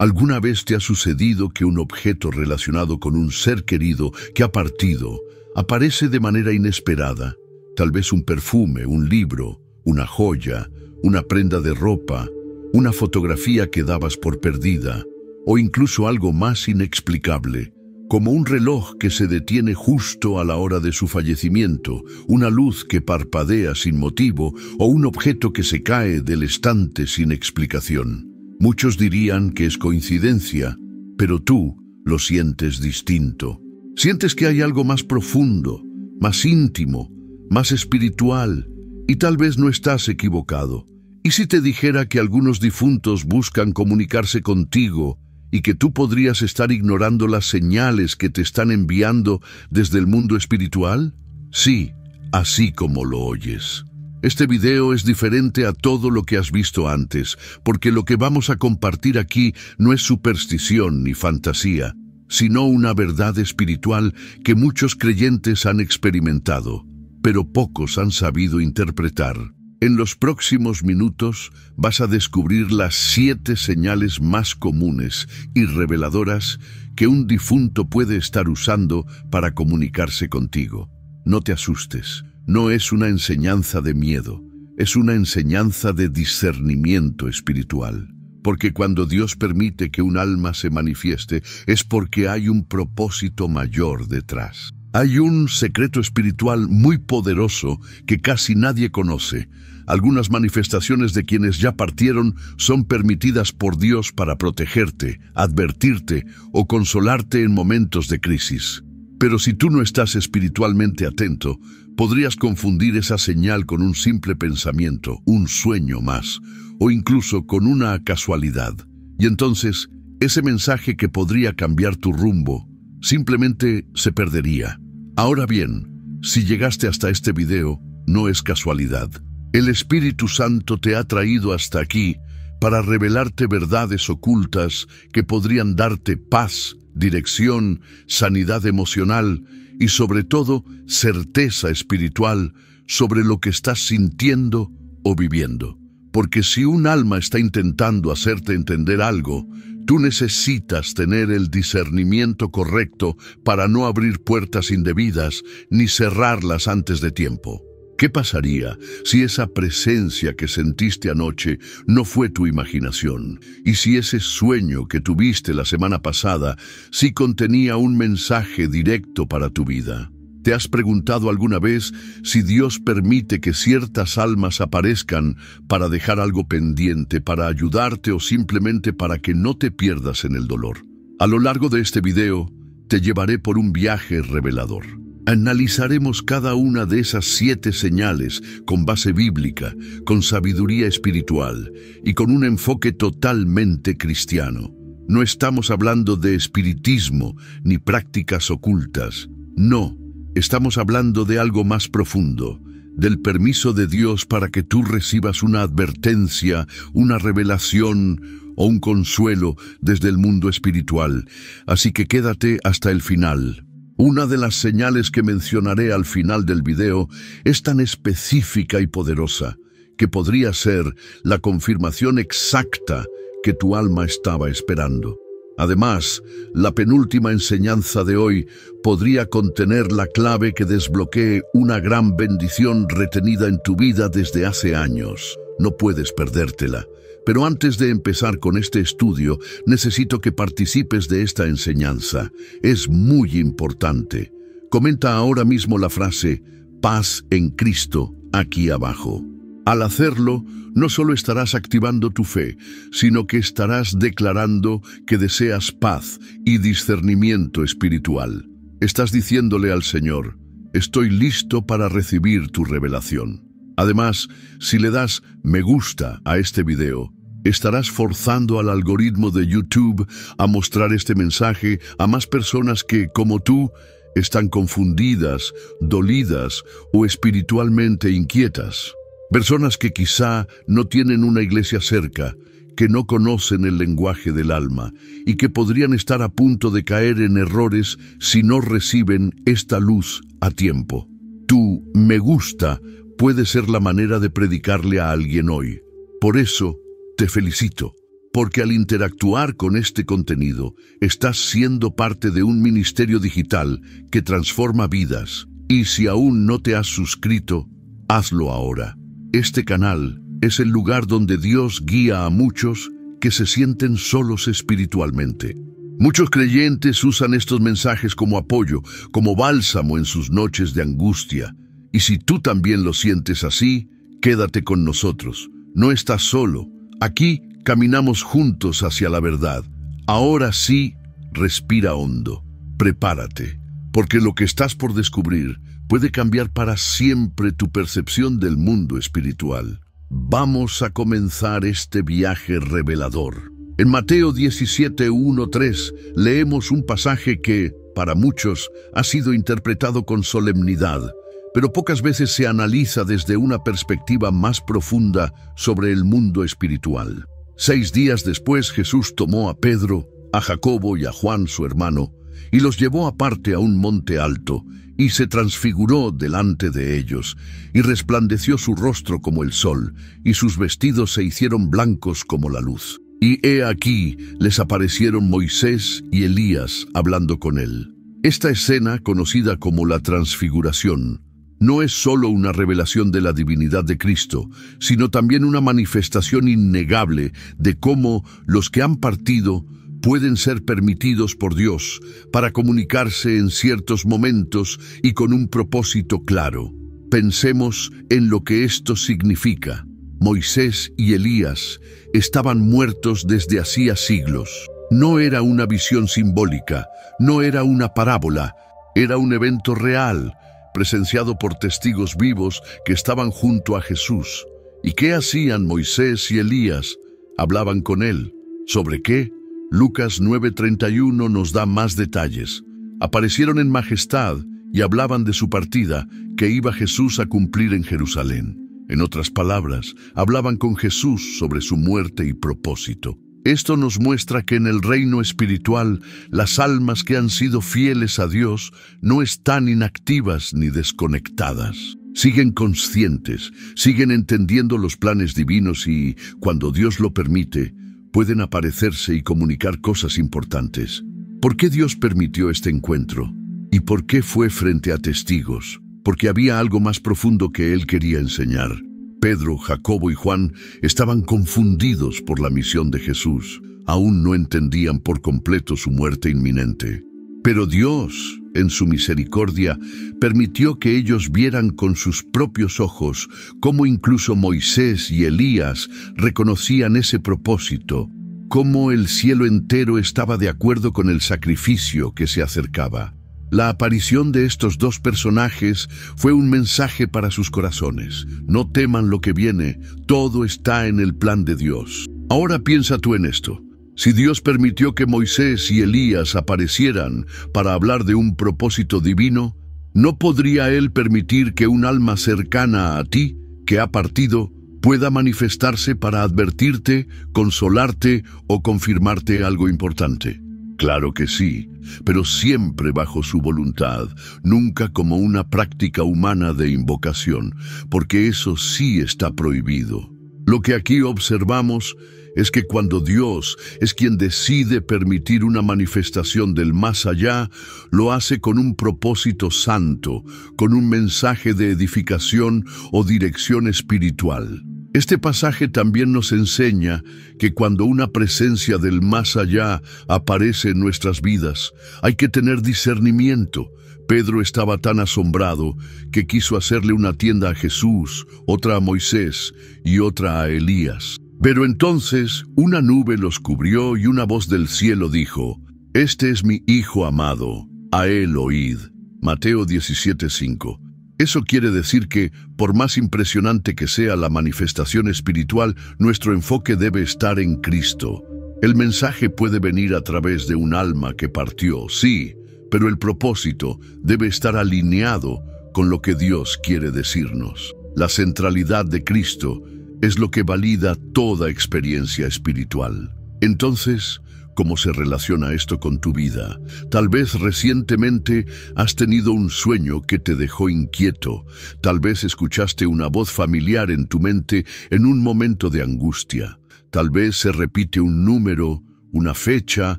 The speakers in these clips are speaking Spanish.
¿Alguna vez te ha sucedido que un objeto relacionado con un ser querido que ha partido aparece de manera inesperada? Tal vez un perfume, un libro, una joya, una prenda de ropa, una fotografía que dabas por perdida, o incluso algo más inexplicable, como un reloj que se detiene justo a la hora de su fallecimiento, una luz que parpadea sin motivo o un objeto que se cae del estante sin explicación. Muchos dirían que es coincidencia, pero tú lo sientes distinto. Sientes que hay algo más profundo, más íntimo, más espiritual, y tal vez no estás equivocado. ¿Y si te dijera que algunos difuntos buscan comunicarse contigo y que tú podrías estar ignorando las señales que te están enviando desde el mundo espiritual? Sí, así como lo oyes. Este video es diferente a todo lo que has visto antes, porque lo que vamos a compartir aquí no es superstición ni fantasía, sino una verdad espiritual que muchos creyentes han experimentado, pero pocos han sabido interpretar. En los próximos minutos vas a descubrir las 7 señales más comunes y reveladoras que un difunto puede estar usando para comunicarse contigo. No te asustes, no es una enseñanza de miedo, es una enseñanza de discernimiento espiritual. Porque cuando Dios permite que un alma se manifieste, es porque hay un propósito mayor detrás. Hay un secreto espiritual muy poderoso que casi nadie conoce. Algunas manifestaciones de quienes ya partieron son permitidas por Dios para protegerte, advertirte o consolarte en momentos de crisis. Pero si tú no estás espiritualmente atento, podrías confundir esa señal con un simple pensamiento, un sueño más, o incluso con una casualidad. Y entonces, ese mensaje que podría cambiar tu rumbo, simplemente se perdería. Ahora bien, si llegaste hasta este video, no es casualidad. El Espíritu Santo te ha traído hasta aquí para revelarte verdades ocultas que podrían darte paz, dirección, sanidad emocional y sobre todo certeza espiritual sobre lo que estás sintiendo o viviendo. Porque si un alma está intentando hacerte entender algo, tú necesitas tener el discernimiento correcto para no abrir puertas indebidas ni cerrarlas antes de tiempo. ¿Qué pasaría si esa presencia que sentiste anoche no fue tu imaginación? ¿Y si ese sueño que tuviste la semana pasada sí contenía un mensaje directo para tu vida? ¿Te has preguntado alguna vez si Dios permite que ciertas almas aparezcan para dejar algo pendiente, para ayudarte o simplemente para que no te pierdas en el dolor? A lo largo de este video, te llevaré por un viaje revelador. Analizaremos cada una de esas 7 señales con base bíblica, con sabiduría espiritual y con un enfoque totalmente cristiano. No estamos hablando de espiritismo ni prácticas ocultas. No, estamos hablando de algo más profundo, del permiso de Dios para que tú recibas una advertencia, una revelación o un consuelo desde el mundo espiritual. Así que quédate hasta el final. Una de las señales que mencionaré al final del video es tan específica y poderosa que podría ser la confirmación exacta que tu alma estaba esperando. Además, la penúltima enseñanza de hoy podría contener la clave que desbloquee una gran bendición retenida en tu vida desde hace años. No puedes perdértela. Pero antes de empezar con este estudio, necesito que participes de esta enseñanza. Es muy importante. Comenta ahora mismo la frase "Paz en Cristo" aquí abajo. Al hacerlo, no solo estarás activando tu fe, sino que estarás declarando que deseas paz y discernimiento espiritual. Estás diciéndole al Señor: estoy listo para recibir tu revelación. Además, si le das me gusta a este video, estarás forzando al algoritmo de YouTube a mostrar este mensaje a más personas que, como tú, están confundidas, dolidas o espiritualmente inquietas. Personas que quizá no tienen una iglesia cerca, que no conocen el lenguaje del alma y que podrían estar a punto de caer en errores si no reciben esta luz a tiempo. Tu me gusta puede ser la manera de predicarle a alguien hoy. Por eso, te felicito. porque al interactuar con este contenido, estás siendo parte de un ministerio digital que transforma vidas. Y si aún no te has suscrito, hazlo ahora. Este canal es el lugar donde Dios guía a muchos que se sienten solos espiritualmente. Muchos creyentes usan estos mensajes como apoyo, como bálsamo en sus noches de angustia. Y si tú también lo sientes así, quédate con nosotros. No estás solo. Aquí caminamos juntos hacia la verdad. Ahora sí, respira hondo. Prepárate, porque lo que estás por descubrir puede cambiar para siempre tu percepción del mundo espiritual. Vamos a comenzar este viaje revelador. En Mateo 17:1-3 leemos un pasaje que, para muchos, ha sido interpretado con solemnidad, pero pocas veces se analiza desde una perspectiva más profunda sobre el mundo espiritual. 6 días después, Jesús tomó a Pedro, a Jacobo y a Juan, su hermano, y los llevó aparte a un monte alto, y se transfiguró delante de ellos, y resplandeció su rostro como el sol, y sus vestidos se hicieron blancos como la luz. Y he aquí, les aparecieron Moisés y Elías hablando con él. Esta escena, conocida como la transfiguración, no es solo una revelación de la divinidad de Cristo, sino también una manifestación innegable de cómo los que han partido pueden ser permitidos por Dios para comunicarse en ciertos momentos y con un propósito claro. Pensemos en lo que esto significa. Moisés y Elías estaban muertos desde hacía siglos. No era una visión simbólica, no era una parábola, era un evento real, presenciado por testigos vivos que estaban junto a Jesús. ¿Y qué hacían Moisés y Elías? Hablaban con él. ¿Sobre qué? Lucas 9:31 nos da más detalles. Aparecieron en majestad y hablaban de su partida que iba Jesús a cumplir en Jerusalén. En otras palabras, hablaban con Jesús sobre su muerte y propósito. Esto nos muestra que en el reino espiritual, las almas que han sido fieles a Dios no están inactivas ni desconectadas. Siguen conscientes, siguen entendiendo los planes divinos y, cuando Dios lo permite, pueden aparecerse y comunicar cosas importantes. ¿Por qué Dios permitió este encuentro? ¿Y por qué fue frente a testigos? Porque había algo más profundo que él quería enseñar. Pedro, Jacobo y Juan estaban confundidos por la misión de Jesús. Aún no entendían por completo su muerte inminente. Pero Dios, en su misericordia, permitió que ellos vieran con sus propios ojos cómo incluso Moisés y Elías reconocían ese propósito, cómo el cielo entero estaba de acuerdo con el sacrificio que se acercaba. La aparición de estos dos personajes fue un mensaje para sus corazones. No teman lo que viene, todo está en el plan de Dios. Ahora piensa tú en esto. Si Dios permitió que Moisés y Elías aparecieran para hablar de un propósito divino, ¿no podría Él permitir que un alma cercana a ti, que ha partido, pueda manifestarse para advertirte, consolarte o confirmarte algo importante? Claro que sí, pero siempre bajo su voluntad, nunca como una práctica humana de invocación, porque eso sí está prohibido. Lo que aquí observamos es que cuando Dios es quien decide permitir una manifestación del más allá, lo hace con un propósito santo, con un mensaje de edificación o dirección espiritual. Este pasaje también nos enseña que cuando una presencia del más allá aparece en nuestras vidas, hay que tener discernimiento. Pedro estaba tan asombrado que quiso hacerle una tienda a Jesús, otra a Moisés y otra a Elías. Pero entonces una nube los cubrió y una voz del cielo dijo: «Este es mi Hijo amado, a él oíd». Mateo 17:5. Eso quiere decir que, por más impresionante que sea la manifestación espiritual, nuestro enfoque debe estar en Cristo. El mensaje puede venir a través de un alma que partió, sí, pero el propósito debe estar alineado con lo que Dios quiere decirnos. La centralidad de Cristo es lo que valida toda experiencia espiritual. Entonces, ¿cómo se relaciona esto con tu vida? Tal vez recientemente has tenido un sueño que te dejó inquieto. Tal vez escuchaste una voz familiar en tu mente en un momento de angustia. Tal vez se repite un número, una fecha,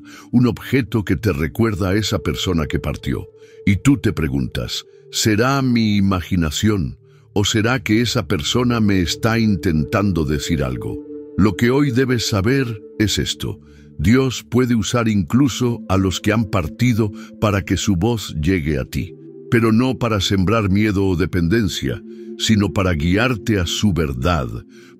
un objeto que te recuerda a esa persona que partió. Y tú te preguntas, ¿será mi imaginación o será que esa persona me está intentando decir algo? Lo que hoy debes saber es esto: Dios puede usar incluso a los que han partido para que su voz llegue a ti, pero no para sembrar miedo o dependencia, sino para guiarte a su verdad,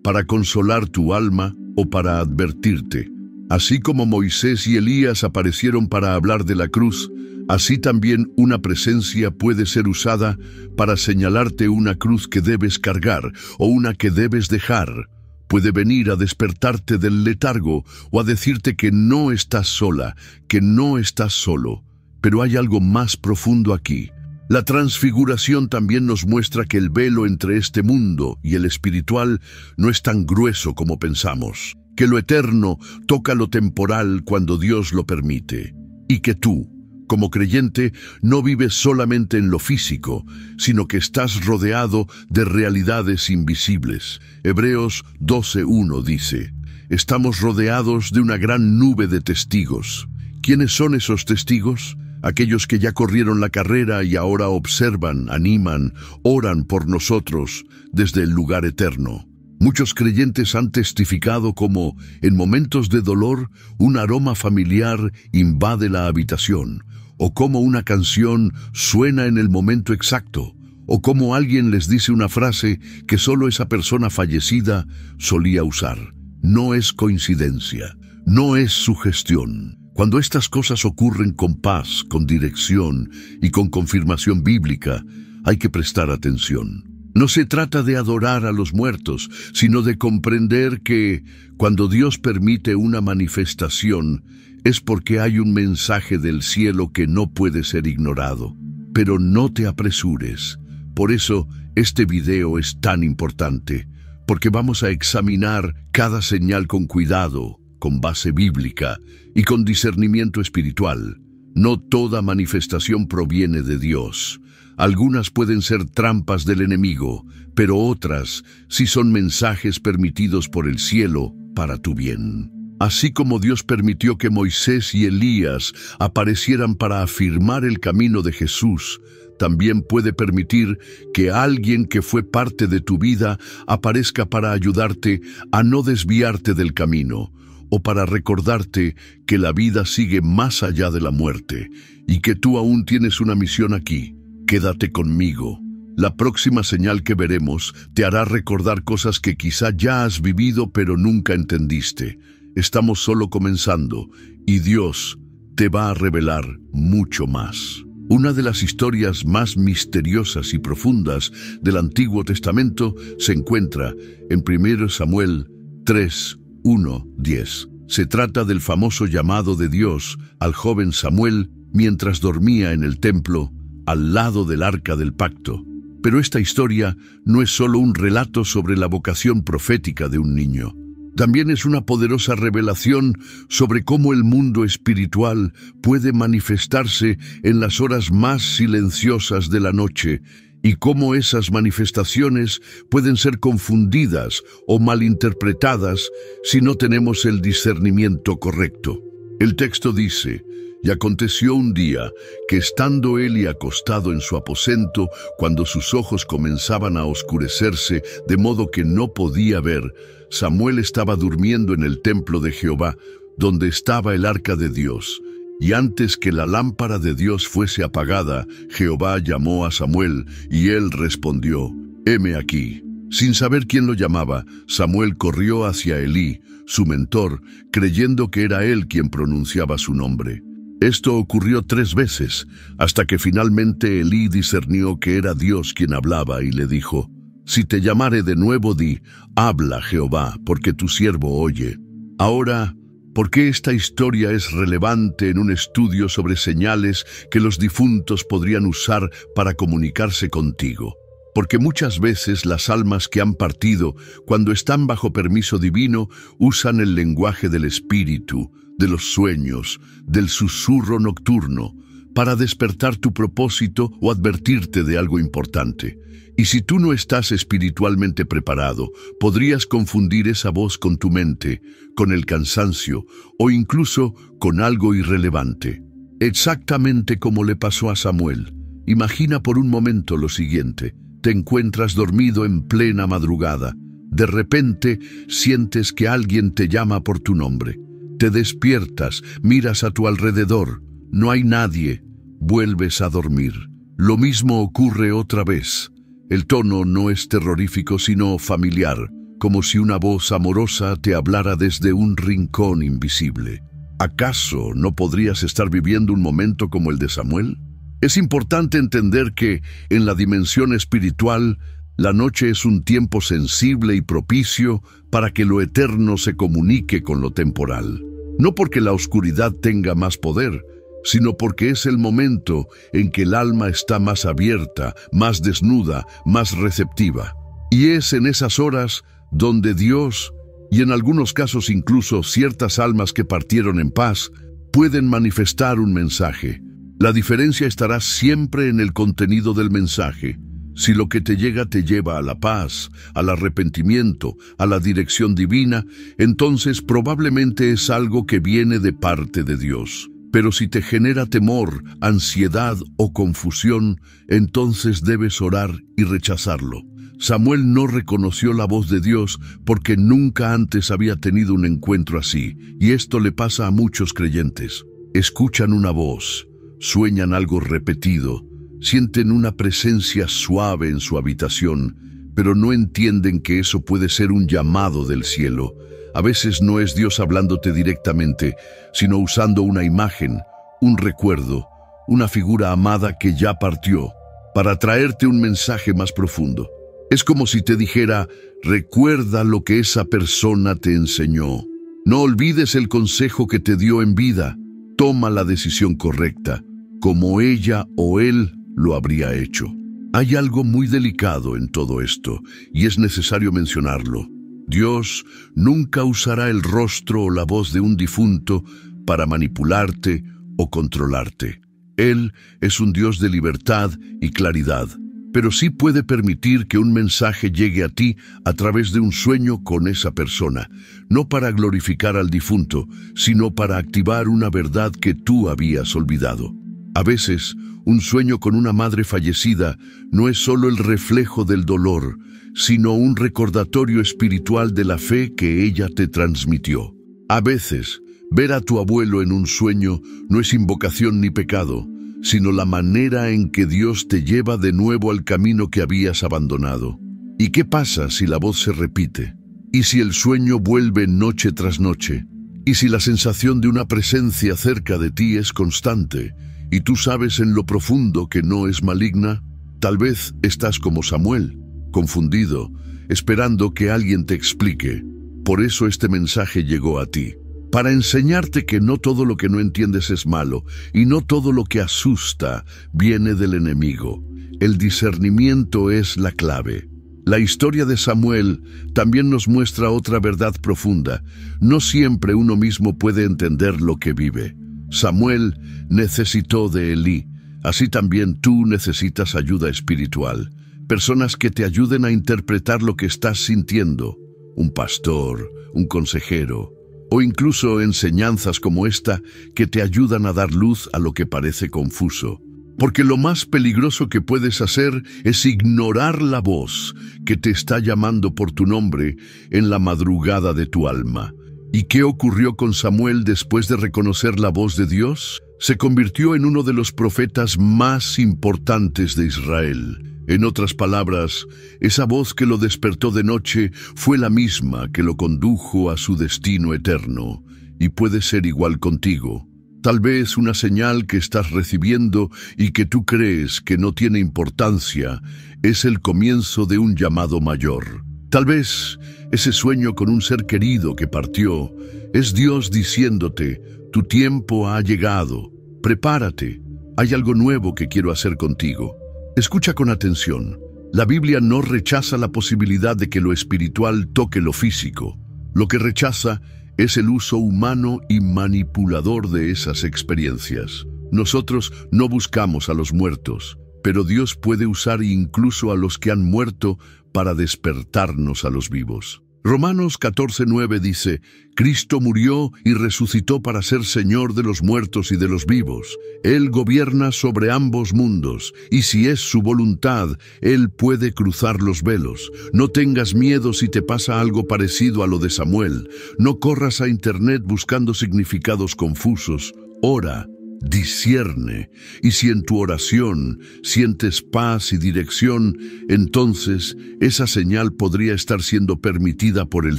para consolar tu alma o para advertirte. Así como Moisés y Elías aparecieron para hablar de la cruz, así también una presencia puede ser usada para señalarte una cruz que debes cargar o una que debes dejar. Puede venir a despertarte del letargo o a decirte que no estás sola, que no estás solo. Pero hay algo más profundo aquí. La transfiguración también nos muestra que el velo entre este mundo y el espiritual no es tan grueso como pensamos, que lo eterno toca lo temporal cuando Dios lo permite, y que tú, como creyente, no vives solamente en lo físico, sino que estás rodeado de realidades invisibles. Hebreos 12:1 dice, estamos rodeados de una gran nube de testigos. ¿Quiénes son esos testigos? Aquellos que ya corrieron la carrera y ahora observan, animan, oran por nosotros desde el lugar eterno. Muchos creyentes han testificado cómo, en momentos de dolor, un aroma familiar invade la habitación, o cómo una canción suena en el momento exacto, o cómo alguien les dice una frase que solo esa persona fallecida solía usar. No es coincidencia, no es sugestión. Cuando estas cosas ocurren con paz, con dirección y con confirmación bíblica, hay que prestar atención. No se trata de adorar a los muertos, sino de comprender que, cuando Dios permite una manifestación, es porque hay un mensaje del cielo que no puede ser ignorado. Pero no te apresures. Por eso, este video es tan importante, porque vamos a examinar cada señal con cuidado, con base bíblica y con discernimiento espiritual. No toda manifestación proviene de Dios. Algunas pueden ser trampas del enemigo, pero otras sí son mensajes permitidos por el cielo para tu bien. Así como Dios permitió que Moisés y Elías aparecieran para afirmar el camino de Jesús, también puede permitir que alguien que fue parte de tu vida aparezca para ayudarte a no desviarte del camino, o para recordarte que la vida sigue más allá de la muerte y que tú aún tienes una misión aquí. Quédate conmigo. La próxima señal que veremos te hará recordar cosas que quizá ya has vivido pero nunca entendiste. Estamos solo comenzando y Dios te va a revelar mucho más. Una de las historias más misteriosas y profundas del Antiguo Testamento se encuentra en 1 Samuel 3:1-10. Se trata del famoso llamado de Dios al joven Samuel mientras dormía en el templo al lado del Arca del Pacto. Pero esta historia no es solo un relato sobre la vocación profética de un niño. También es una poderosa revelación sobre cómo el mundo espiritual puede manifestarse en las horas más silenciosas de la noche y cómo esas manifestaciones pueden ser confundidas o malinterpretadas si no tenemos el discernimiento correcto. El texto dice: y aconteció un día que estando Eli acostado en su aposento, cuando sus ojos comenzaban a oscurecerse de modo que no podía ver, Samuel estaba durmiendo en el templo de Jehová, donde estaba el arca de Dios. Y antes que la lámpara de Dios fuese apagada, Jehová llamó a Samuel, y él respondió: heme aquí. Sin saber quién lo llamaba, Samuel corrió hacia Elí, su mentor, creyendo que era él quien pronunciaba su nombre. Esto ocurrió 3 veces, hasta que finalmente Elí discernió que era Dios quien hablaba y le dijo: si te llamare de nuevo, di: habla, Jehová, porque tu siervo oye. Ahora, ¿por qué esta historia es relevante en un estudio sobre señales que los difuntos podrían usar para comunicarse contigo? Porque muchas veces las almas que han partido, cuando están bajo permiso divino, usan el lenguaje del espíritu, de los sueños, del susurro nocturno, para despertar tu propósito o advertirte de algo importante. Y si tú no estás espiritualmente preparado, podrías confundir esa voz con tu mente, con el cansancio o incluso con algo irrelevante. Exactamente como le pasó a Samuel. Imagina por un momento lo siguiente. Te encuentras dormido en plena madrugada. De repente sientes que alguien te llama por tu nombre. Te despiertas, miras a tu alrededor. No hay nadie. Vuelves a dormir. Lo mismo ocurre otra vez. El tono no es terrorífico sino familiar, como si una voz amorosa te hablara desde un rincón invisible. ¿Acaso no podrías estar viviendo un momento como el de Samuel? Es importante entender que, en la dimensión espiritual, la noche es un tiempo sensible y propicio para que lo eterno se comunique con lo temporal. No porque la oscuridad tenga más poder, sino porque es el momento en que el alma está más abierta, más desnuda, más receptiva. Y es en esas horas donde Dios, y en algunos casos incluso ciertas almas que partieron en paz, pueden manifestar un mensaje. La diferencia estará siempre en el contenido del mensaje. Si lo que te llega te lleva a la paz, al arrepentimiento, a la dirección divina, entonces probablemente es algo que viene de parte de Dios. Pero si te genera temor, ansiedad o confusión, entonces debes orar y rechazarlo. Samuel no reconoció la voz de Dios porque nunca antes había tenido un encuentro así, y esto le pasa a muchos creyentes. Escuchan una voz, sueñan algo repetido, sienten una presencia suave en su habitación, pero no entienden que eso puede ser un llamado del cielo. A veces no es Dios hablándote directamente, sino usando una imagen, un recuerdo, una figura amada que ya partió, para traerte un mensaje más profundo. Es como si te dijera, recuerda lo que esa persona te enseñó. No olvides el consejo que te dio en vida. Toma la decisión correcta, como ella o él lo habría hecho. Hay algo muy delicado en todo esto, y es necesario mencionarlo. Dios nunca usará el rostro o la voz de un difunto para manipularte o controlarte. Él es un Dios de libertad y claridad, pero sí puede permitir que un mensaje llegue a ti a través de un sueño con esa persona, no para glorificar al difunto, sino para activar una verdad que tú habías olvidado. A veces, un sueño con una madre fallecida no es solo el reflejo del dolor, sino un recordatorio espiritual de la fe que ella te transmitió. A veces, ver a tu abuelo en un sueño no es invocación ni pecado, sino la manera en que Dios te lleva de nuevo al camino que habías abandonado. ¿Y qué pasa si la voz se repite? ¿Y si el sueño vuelve noche tras noche? ¿Y si la sensación de una presencia cerca de ti es constante, y tú sabes en lo profundo que no es maligna? Tal vez estás como Samuel, confundido, esperando que alguien te explique. Por eso este mensaje llegó a ti, para enseñarte que no todo lo que no entiendes es malo, y no todo lo que asusta viene del enemigo. El discernimiento es la clave. La historia de Samuel también nos muestra otra verdad profunda. No siempre uno mismo puede entender lo que vive. Samuel necesitó de Elí, así también tú necesitas ayuda espiritual. Personas que te ayuden a interpretar lo que estás sintiendo. Un pastor, un consejero, o incluso enseñanzas como esta que te ayudan a dar luz a lo que parece confuso. Porque lo más peligroso que puedes hacer es ignorar la voz que te está llamando por tu nombre en la madrugada de tu alma. ¿Y qué ocurrió con Samuel después de reconocer la voz de Dios? Se convirtió en uno de los profetas más importantes de Israel. En otras palabras, esa voz que lo despertó de noche fue la misma que lo condujo a su destino eterno, y puede ser igual contigo. Tal vez una señal que estás recibiendo y que tú crees que no tiene importancia es el comienzo de un llamado mayor. Tal vez ese sueño con un ser querido que partió es Dios diciéndote, tu tiempo ha llegado, prepárate, hay algo nuevo que quiero hacer contigo. Escucha con atención. La Biblia no rechaza la posibilidad de que lo espiritual toque lo físico. Lo que rechaza es el uso humano y manipulador de esas experiencias. Nosotros no buscamos a los muertos, pero Dios puede usar incluso a los que han muerto para despertarnos a los vivos. Romanos 14:9 dice, Cristo murió y resucitó para ser Señor de los muertos y de los vivos. Él gobierna sobre ambos mundos, y si es su voluntad, Él puede cruzar los velos. No tengas miedo si te pasa algo parecido a lo de Samuel. No corras a internet buscando significados confusos. Ora. Discierne, y si en tu oración sientes paz y dirección, entonces esa señal podría estar siendo permitida por el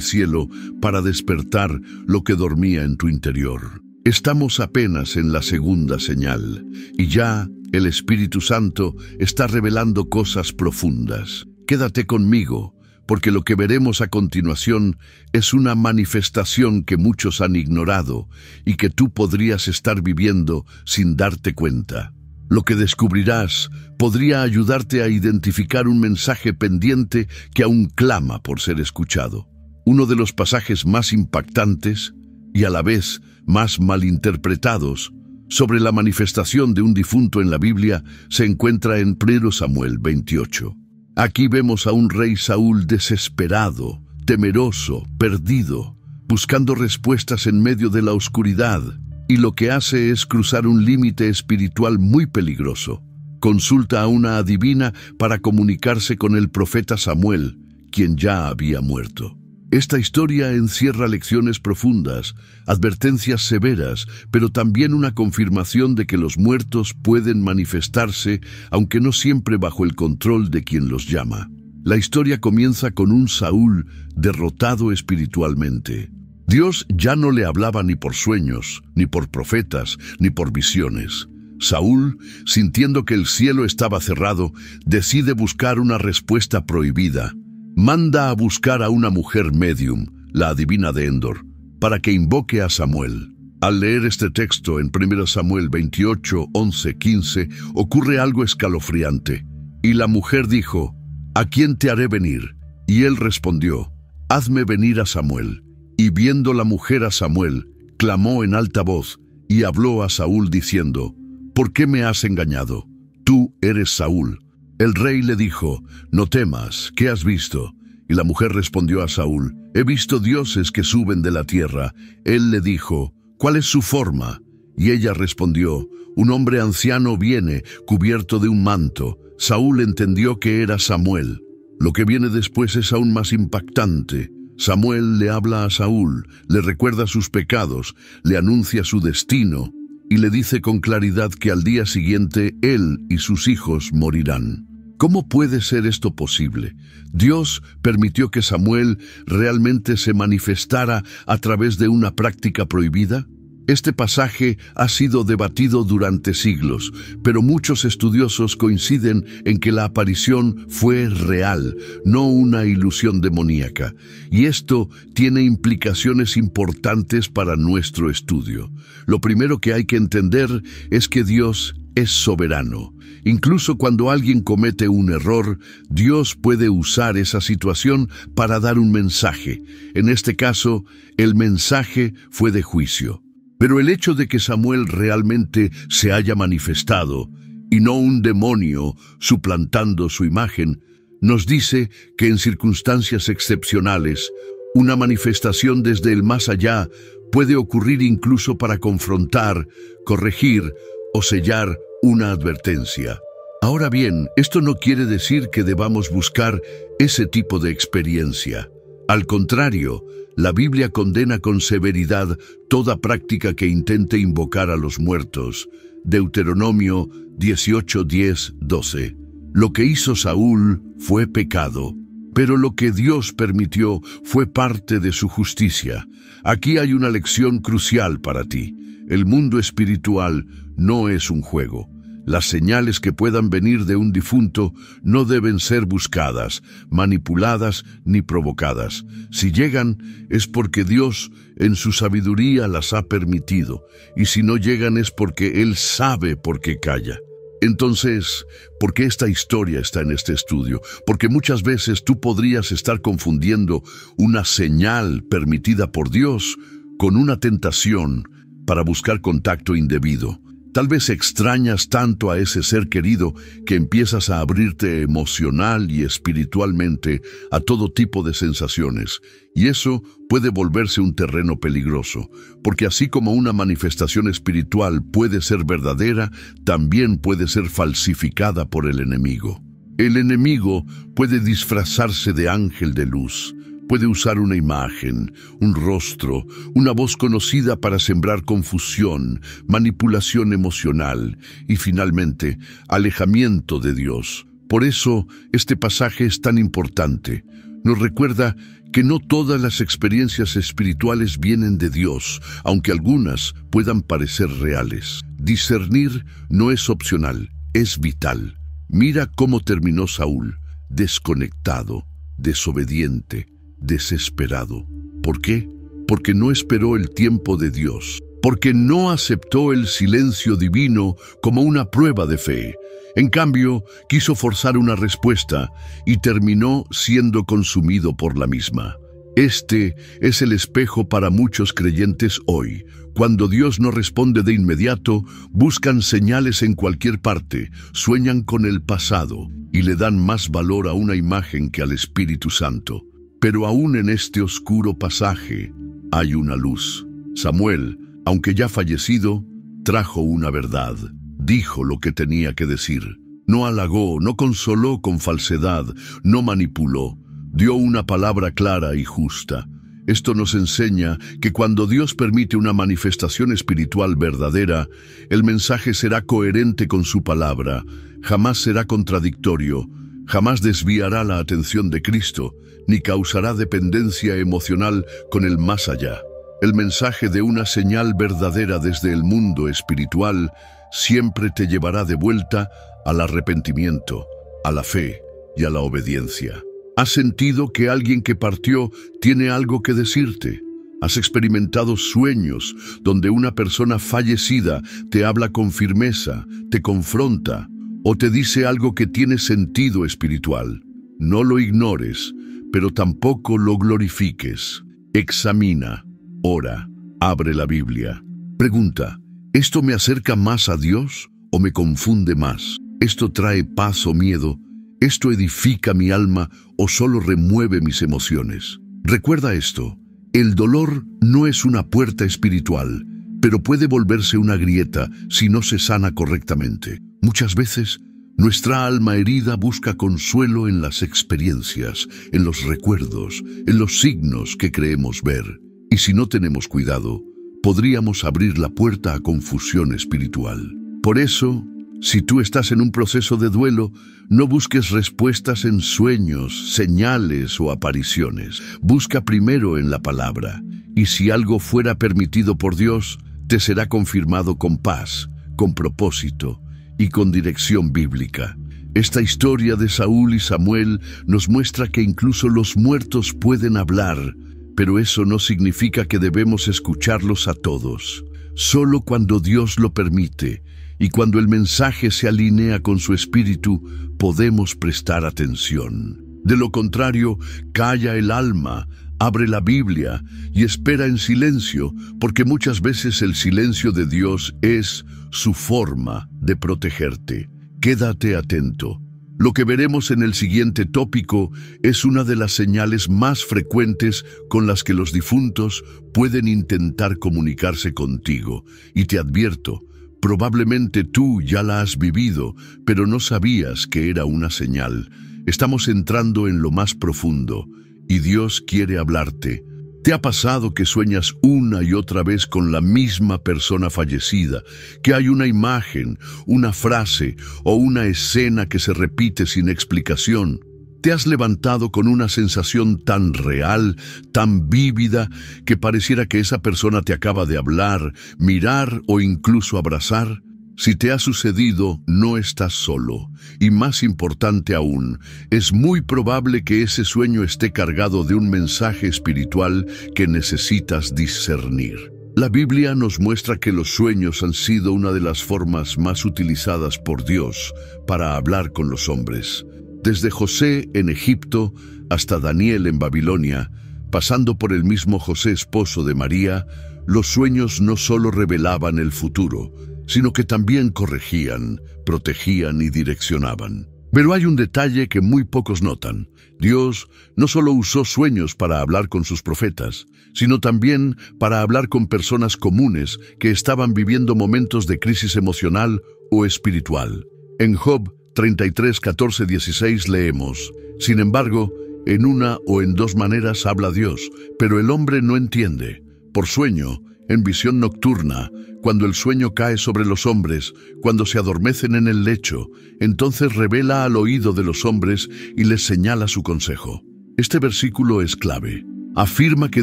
cielo para despertar lo que dormía en tu interior. Estamos apenas en la segunda señal, y ya el Espíritu Santo está revelando cosas profundas. Quédate conmigo, porque lo que veremos a continuación es una manifestación que muchos han ignorado y que tú podrías estar viviendo sin darte cuenta. Lo que descubrirás podría ayudarte a identificar un mensaje pendiente que aún clama por ser escuchado. Uno de los pasajes más impactantes y a la vez más malinterpretados sobre la manifestación de un difunto en la Biblia se encuentra en 1 Samuel 28. Aquí vemos a un rey Saúl desesperado, temeroso, perdido, buscando respuestas en medio de la oscuridad, y lo que hace es cruzar un límite espiritual muy peligroso. Consulta a una adivina para comunicarse con el profeta Samuel, quien ya había muerto. Esta historia encierra lecciones profundas, advertencias severas, pero también una confirmación de que los muertos pueden manifestarse, aunque no siempre bajo el control de quien los llama. La historia comienza con un Saúl derrotado espiritualmente. Dios ya no le hablaba ni por sueños, ni por profetas, ni por visiones. Saúl, sintiendo que el cielo estaba cerrado, decide buscar una respuesta prohibida. Manda a buscar a una mujer medium, la adivina de Endor, para que invoque a Samuel. Al leer este texto en 1 Samuel 28, 11, 15, ocurre algo escalofriante. Y la mujer dijo, ¿a quién te haré venir? Y él respondió, hazme venir a Samuel. Y viendo la mujer a Samuel, clamó en alta voz y habló a Saúl diciendo, ¿por qué me has engañado? Tú eres Saúl. El rey le dijo, no temas, ¿qué has visto? Y la mujer respondió a Saúl, he visto dioses que suben de la tierra. Él le dijo, ¿cuál es su forma? Y ella respondió, un hombre anciano viene, cubierto de un manto. Saúl entendió que era Samuel. Lo que viene después es aún más impactante. Samuel le habla a Saúl, le recuerda sus pecados, le anuncia su destino y le dice con claridad que al día siguiente él y sus hijos morirán. ¿Cómo puede ser esto posible? ¿Dios permitió que Samuel realmente se manifestara a través de una práctica prohibida? Este pasaje ha sido debatido durante siglos, pero muchos estudiosos coinciden en que la aparición fue real, no una ilusión demoníaca. Y esto tiene implicaciones importantes para nuestro estudio. Lo primero que hay que entender es que Dios es soberano. Incluso cuando alguien comete un error, Dios puede usar esa situación para dar un mensaje. En este caso, el mensaje fue de juicio. Pero el hecho de que Samuel realmente se haya manifestado, y no un demonio suplantando su imagen, nos dice que en circunstancias excepcionales, una manifestación desde el más allá puede ocurrir incluso para confrontar, corregir o sellar una advertencia. Ahora bien, esto no quiere decir que debamos buscar ese tipo de experiencia. Al contrario, la Biblia condena con severidad toda práctica que intente invocar a los muertos. Deuteronomio 18, 10, 12. Lo que hizo Saúl fue pecado, pero lo que Dios permitió fue parte de su justicia. Aquí hay una lección crucial para ti. El mundo espiritual no es un juego. Las señales que puedan venir de un difunto no deben ser buscadas, manipuladas ni provocadas. Si llegan, es porque Dios, en su sabiduría, las ha permitido, y si no llegan es porque Él sabe por qué calla. Entonces, ¿por qué esta historia está en este estudio? Porque muchas veces tú podrías estar confundiendo una señal permitida por Dios con una tentación para buscar contacto indebido. Tal vez extrañas tanto a ese ser querido que empiezas a abrirte emocional y espiritualmente a todo tipo de sensaciones. Y eso puede volverse un terreno peligroso, porque así como una manifestación espiritual puede ser verdadera, también puede ser falsificada por el enemigo. El enemigo puede disfrazarse de ángel de luz. Puede usar una imagen, un rostro, una voz conocida para sembrar confusión, manipulación emocional y, finalmente, alejamiento de Dios. Por eso, este pasaje es tan importante. Nos recuerda que no todas las experiencias espirituales vienen de Dios, aunque algunas puedan parecer reales. Discernir no es opcional, es vital. Mira cómo terminó Saúl, desconectado, desobediente, desesperado. ¿Por qué? Porque no esperó el tiempo de Dios, porque no aceptó el silencio divino como una prueba de fe. En cambio, quiso forzar una respuesta y terminó siendo consumido por la misma. Este es el espejo para muchos creyentes hoy. Cuando Dios no responde de inmediato, buscan señales en cualquier parte, sueñan con el pasado y le dan más valor a una imagen que al Espíritu Santo. Pero aún en este oscuro pasaje hay una luz. Samuel, aunque ya fallecido, trajo una verdad. Dijo lo que tenía que decir. No halagó, no consoló con falsedad, no manipuló. Dio una palabra clara y justa. Esto nos enseña que cuando Dios permite una manifestación espiritual verdadera, el mensaje será coherente con su palabra, jamás será contradictorio, jamás desviará la atención de Cristo, ni causará dependencia emocional con el más allá. El mensaje de una señal verdadera desde el mundo espiritual siempre te llevará de vuelta al arrepentimiento, a la fe y a la obediencia. ¿Has sentido que alguien que partió tiene algo que decirte? ¿Has experimentado sueños donde una persona fallecida te habla con firmeza, te confronta o te dice algo que tiene sentido espiritual? No lo ignores, pero tampoco lo glorifiques. Examina, ora, abre la Biblia. Pregunta, ¿esto me acerca más a Dios o me confunde más? ¿Esto trae paz o miedo? ¿Esto edifica mi alma o solo remueve mis emociones? Recuerda esto, el dolor no es una puerta espiritual, pero puede volverse una grieta si no se sana correctamente. Muchas veces, nuestra alma herida busca consuelo en las experiencias, en los recuerdos, en los signos que creemos ver. Y si no tenemos cuidado, podríamos abrir la puerta a confusión espiritual. Por eso, si tú estás en un proceso de duelo, no busques respuestas en sueños, señales o apariciones. Busca primero en la palabra. Y si algo fuera permitido por Dios, te será confirmado con paz, con propósito y con dirección bíblica. Esta historia de Saúl y Samuel nos muestra que incluso los muertos pueden hablar, pero eso no significa que debemos escucharlos a todos. Solo cuando Dios lo permite y cuando el mensaje se alinea con su espíritu, podemos prestar atención. De lo contrario, calla el alma, abre la Biblia y espera en silencio, porque muchas veces el silencio de Dios es su forma de protegerte. Quédate atento. Lo que veremos en el siguiente tópico es una de las señales más frecuentes con las que los difuntos pueden intentar comunicarse contigo. Y te advierto, probablemente tú ya la has vivido, pero no sabías que era una señal. Estamos entrando en lo más profundo y Dios quiere hablarte. ¿Te ha pasado que sueñas una y otra vez con la misma persona fallecida, que hay una imagen, una frase o una escena que se repite sin explicación? ¿Te has levantado con una sensación tan real, tan vívida, que pareciera que esa persona te acaba de hablar, mirar o incluso abrazar? Si te ha sucedido, no estás solo. Y más importante aún, es muy probable que ese sueño esté cargado de un mensaje espiritual que necesitas discernir. La Biblia nos muestra que los sueños han sido una de las formas más utilizadas por Dios para hablar con los hombres. Desde José en Egipto hasta Daniel en Babilonia, pasando por el mismo José, esposo de María, los sueños no solo revelaban el futuro, sino que también corregían, protegían y direccionaban. Pero hay un detalle que muy pocos notan. Dios no solo usó sueños para hablar con sus profetas, sino también para hablar con personas comunes que estaban viviendo momentos de crisis emocional o espiritual. En Job 33, 14, 16 leemos: «Sin embargo, en una o en dos maneras habla Dios, pero el hombre no entiende. Por sueño, en visión nocturna, cuando el sueño cae sobre los hombres, cuando se adormecen en el lecho, entonces revela al oído de los hombres y les señala su consejo». Este versículo es clave. Afirma que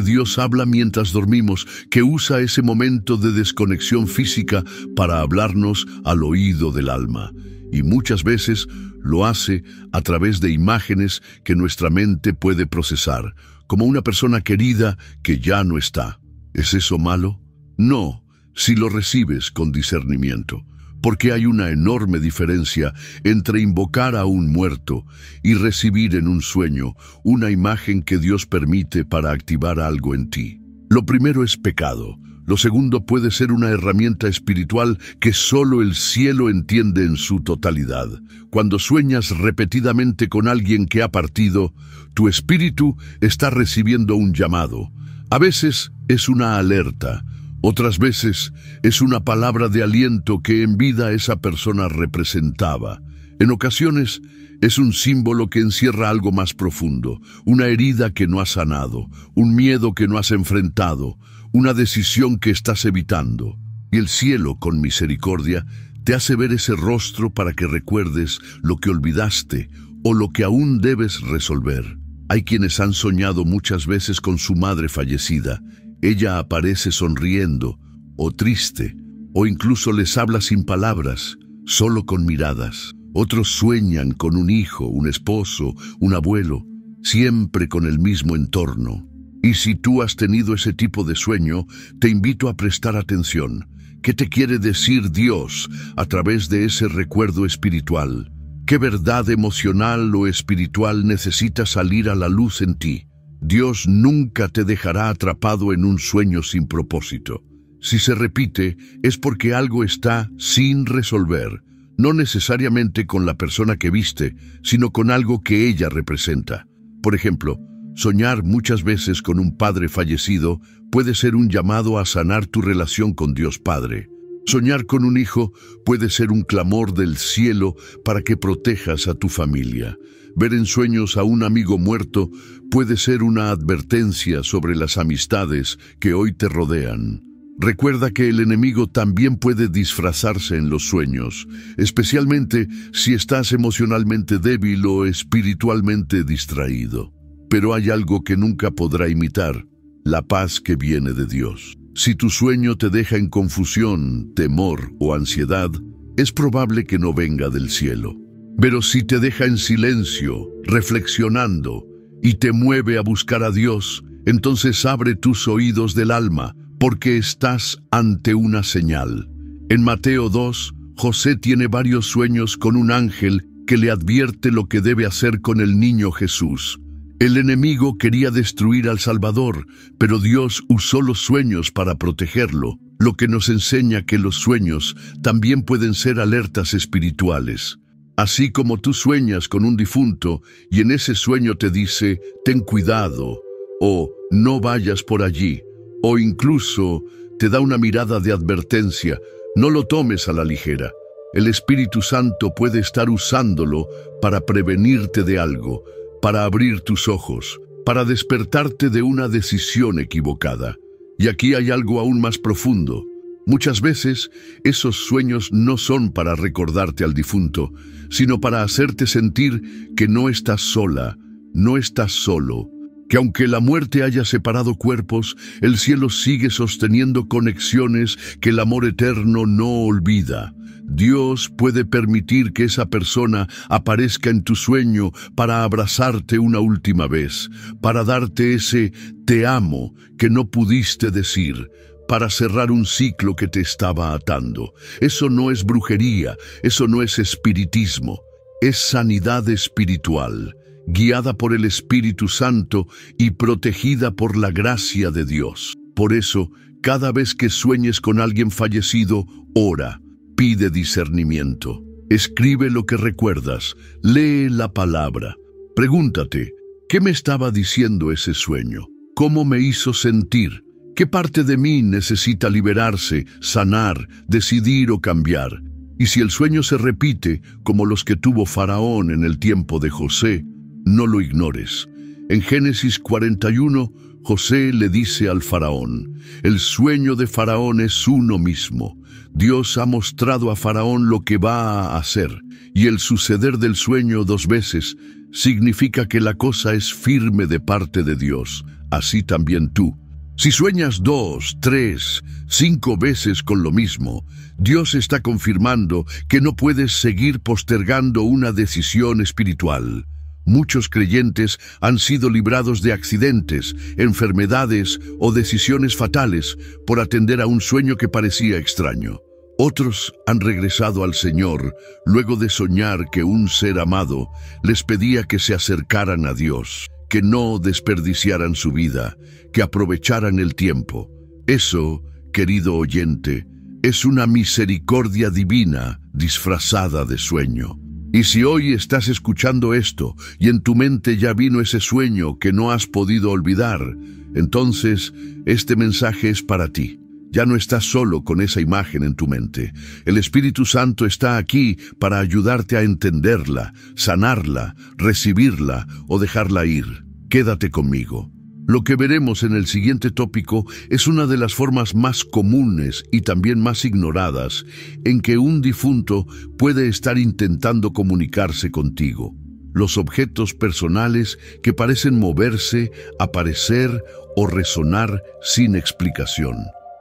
Dios habla mientras dormimos, que usa ese momento de desconexión física para hablarnos al oído del alma. Y muchas veces lo hace a través de imágenes que nuestra mente puede procesar, como una persona querida que ya no está. ¿Es eso malo? No, si lo recibes con discernimiento, porque hay una enorme diferencia entre invocar a un muerto y recibir en un sueño una imagen que Dios permite para activar algo en ti. Lo primero es pecado. Lo segundo puede ser una herramienta espiritual que solo el cielo entiende en su totalidad. Cuando sueñas repetidamente con alguien que ha partido, tu espíritu está recibiendo un llamado. A veces es una alerta, otras veces es una palabra de aliento que en vida esa persona representaba. En ocasiones es un símbolo que encierra algo más profundo, una herida que no has sanado, un miedo que no has enfrentado, una decisión que estás evitando. Y el cielo, con misericordia, te hace ver ese rostro para que recuerdes lo que olvidaste o lo que aún debes resolver. Hay quienes han soñado muchas veces con su madre fallecida. Ella aparece sonriendo, o triste, o incluso les habla sin palabras, solo con miradas. Otros sueñan con un hijo, un esposo, un abuelo, siempre con el mismo entorno. Y si tú has tenido ese tipo de sueño, te invito a prestar atención. ¿Qué te quiere decir Dios a través de ese recuerdo espiritual? ¿Qué verdad emocional o espiritual necesita salir a la luz en ti? Dios nunca te dejará atrapado en un sueño sin propósito. Si se repite, es porque algo está sin resolver, no necesariamente con la persona que viste, sino con algo que ella representa. Por ejemplo, soñar muchas veces con un padre fallecido puede ser un llamado a sanar tu relación con Dios Padre. Soñar con un hijo puede ser un clamor del cielo para que protejas a tu familia. Ver en sueños a un amigo muerto puede ser una advertencia sobre las amistades que hoy te rodean. Recuerda que el enemigo también puede disfrazarse en los sueños, especialmente si estás emocionalmente débil o espiritualmente distraído. Pero hay algo que nunca podrá imitar: la paz que viene de Dios. Si tu sueño te deja en confusión, temor o ansiedad, es probable que no venga del cielo. Pero si te deja en silencio, reflexionando, y te mueve a buscar a Dios, entonces abre tus oídos del alma, porque estás ante una señal. En Mateo 2, José tiene varios sueños con un ángel que le advierte lo que debe hacer con el niño Jesús. El enemigo quería destruir al Salvador, pero Dios usó los sueños para protegerlo, lo que nos enseña que los sueños también pueden ser alertas espirituales. Así como tú sueñas con un difunto y en ese sueño te dice, ten cuidado, o no vayas por allí, o incluso te da una mirada de advertencia, no lo tomes a la ligera. El Espíritu Santo puede estar usándolo para prevenirte de algo, para abrir tus ojos, para despertarte de una decisión equivocada. Y aquí hay algo aún más profundo. Muchas veces, esos sueños no son para recordarte al difunto, sino para hacerte sentir que no estás sola, no estás solo, que aunque la muerte haya separado cuerpos, el cielo sigue sosteniendo conexiones que el amor eterno no olvida. Dios puede permitir que esa persona aparezca en tu sueño para abrazarte una última vez, para darte ese te amo que no pudiste decir, para cerrar un ciclo que te estaba atando. Eso no es brujería, eso no es espiritismo, es sanidad espiritual, guiada por el Espíritu Santo y protegida por la gracia de Dios. Por eso, cada vez que sueñes con alguien fallecido, ora. pide discernimiento. Escribe lo que recuerdas, lee la palabra. Pregúntate, ¿qué me estaba diciendo ese sueño? ¿Cómo me hizo sentir? ¿Qué parte de mí necesita liberarse, sanar, decidir o cambiar? Y si el sueño se repite, como los que tuvo Faraón en el tiempo de José, no lo ignores. En Génesis 41, José le dice al Faraón, el sueño de Faraón es uno mismo. Dios ha mostrado a Faraón lo que va a hacer, y el suceder del sueño 2 veces significa que la cosa es firme de parte de Dios. Así también tú. Si sueñas 2, 3, 5 veces con lo mismo, Dios está confirmando que no puedes seguir postergando una decisión espiritual. Muchos creyentes han sido librados de accidentes, enfermedades o decisiones fatales por atender a un sueño que parecía extraño. Otros han regresado al Señor luego de soñar que un ser amado les pedía que se acercaran a Dios, que no desperdiciaran su vida, que aprovecharan el tiempo. Eso, querido oyente, es una misericordia divina disfrazada de sueño. Y si hoy estás escuchando esto y en tu mente ya vino ese sueño que no has podido olvidar, entonces este mensaje es para ti. Ya no estás solo con esa imagen en tu mente. El Espíritu Santo está aquí para ayudarte a entenderla, sanarla, recibirla o dejarla ir. Quédate conmigo. Lo que veremos en el siguiente tópico es una de las formas más comunes y también más ignoradas en que un difunto puede estar intentando comunicarse contigo. Los objetos personales que parecen moverse, aparecer o resonar sin explicación.